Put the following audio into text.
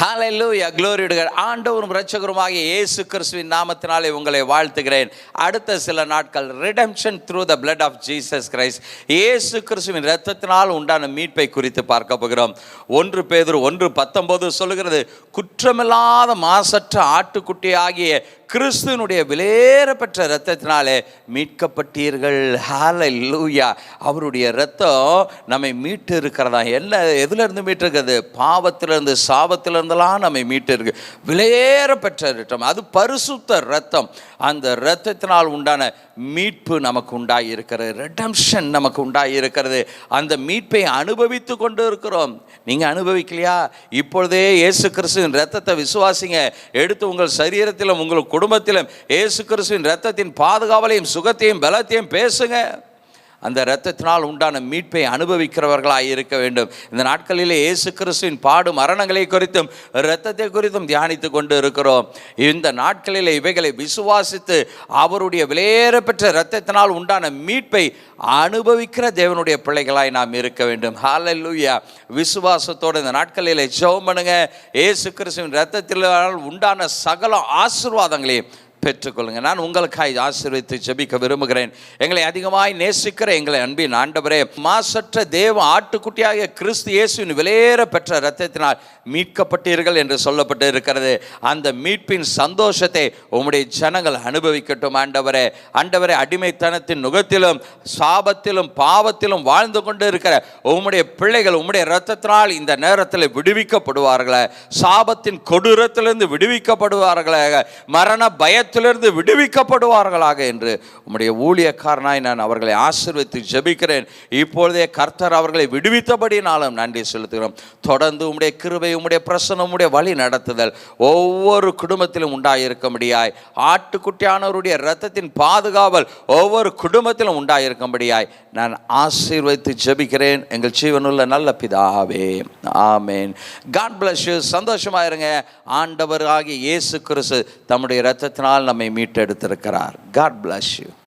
Hallelujah, glory to God. ஆண்டவரும் இரட்சகருமாகிய இயேசு கிறிஸ்துவின் நாமத்தினாலே உங்களை வாழ்த்துகிறேன். அடுத்த சில நாட்கள் redemption through the blood of Jesus Christ, இயேசு கிறிஸ்துவின் இரத்தத்தினால் உண்டான மீட்பை குறித்து பார்க்க போகிறோம். 1 பேதுரு 1:19 சொல்லுகிறது, குற்றமில்லாத மாசற்ற ஆட்டுக்குட்டி ஆகிய கிறிஸ்துவனுடைய விலையேறப்பெற்ற இரத்தத்தினாலே மீட்கப்பட்டீர்கள். ஹல்லேலூயா. அவருடைய இரத்தம் நம்மை மீட்டு இருக்கிறதா? எதுல இருந்து மீட்டு இருக்கிறது? பாவத்திலிருந்து, சாபத்திலிருந்தெல்லாம் நம்மை மீட்டு இருக்கு. விலையேறப்பெற்ற இரத்தம், அது பரிசுத்த இரத்தம். அந்த இரத்தத்தினால் உண்டான மீட்பு நமக்கு உண்டாகி இருக்கிறது. ரெடம்ஷன் நமக்கு உண்டாகி இருக்கிறது. அந்த மீட்பை அனுபவித்து கொண்டு இருக்கிறோம். நீங்க அனுபவிக்கலையா? இப்பொழுதே இயேசு கிறிஸ்துவின் இரத்தத்தை விசுவாசிங்க. எடுத்து உங்கள் சரீரத்திலும் உங்கள் குடும்பத்திலும் இயேசு கிறிஸ்துவின் இரத்தத்தின் பாதுகாவலையும் சுகத்தையும் பலத்தையும் பேசுங்க. அந்த இரத்தத்தினால் உண்டான மீட்பை அனுபவிக்கிறவர்களாக இருக்க வேண்டும். இந்த நாட்களிலே இயேசு கிறிஸ்துவின் பாடு மரணங்களை குறித்தும் இரத்தத்தை குறித்தும் தியானித்து கொண்டு இருக்கிறோம். இந்த நாட்களிலே இவைகளை விசுவாசித்து அவருடைய விலையேறப்பெற்ற இரத்தத்தினால் உண்டான மீட்பை அனுபவிக்கிற தேவனுடைய பிள்ளைகளாய் நாம் இருக்க வேண்டும். ஹல்லேலூயா. விசுவாசத்தோடு இந்த நாட்களிலே ஜெபம் பண்ணுங்க. இயேசு கிறிஸ்துவின் இரத்தத்தினால் உண்டான சகல ஆசீர்வாதங்களையும் பெற்றுக்கொள்ளுங்க. நான் உங்களுக்காய் ஆசீர்வதித்து ஜெபிக்க விரும்புகிறேன். எங்களை அதிகமாய் நேசிக்கிற எங்களை அன்பின் ஆண்டவரே, மாசற்ற தேவ ஆட்டுக்குட்டியாகிய கிறிஸ்து இயேசுவின் விலையேற பெற்ற இரத்தத்தினால் மீட்கப்பட்டீர்கள் என்று சொல்லப்பட்டு இருக்கிறது. அந்த மீட்பின் சந்தோஷத்தை உம்முடைய ஜனங்கள் அனுபவிக்கட்டும். ஆண்டவரே, ஆண்டவரே, அடிமைத்தனத்தின் நுகத்திலும் சாபத்திலும் பாவத்திலும் வாழ்ந்து கொண்டு இருக்கிற உம்முடைய பிள்ளைகள் உம்முடைய இரத்தத்தினால் இந்த நேரத்தில் விடுவிக்கப்படுவார்களே. சாபத்தின் கொடூரத்திலிருந்து விடுவிக்கப்படுவார்களே. மரண பயத்திலிருந்து விடுவிக்கப்படுவார்களாக என்று உம்முடைய ஊழியக்காரனாய் நான் அவர்களை ஆசீர்வதித்து ஜெபிக்கிறேன். இப்பொழுதே கர்த்தர் அவர்களை விடுவித்தபடினாலும் நன்றி செலுத்துகிறோம். தொடர்ந்து உம்முடைய கிருபை, உம்முடைய பிரசன்னம், உம்முடைய வழி நடத்துதல் ஒவ்வொரு குடும்பத்திலும் உண்டாயிருக்கும்படியாய், ஆட்டுக்குட்டியானவருடைய இரத்தத்தின் பாதுகாவல் ஒவ்வொரு குடும்பத்திலும் உண்டாயிருக்கும்படியாய் நான் ஆசீர்வதித்து ஜெபிக்கிறேன். எங்கள் ஜீவனுள்ள நல்ல பிதாவே, ஆமேன். God bless you. சந்தோஷமாயிருங்க. ஆண்டவராகிய இயேசு கிறிஸ்து தம்முடைய இரத்தத்தினால் நம்மை மீட்டெடுத்திருக்கிறார். God bless you.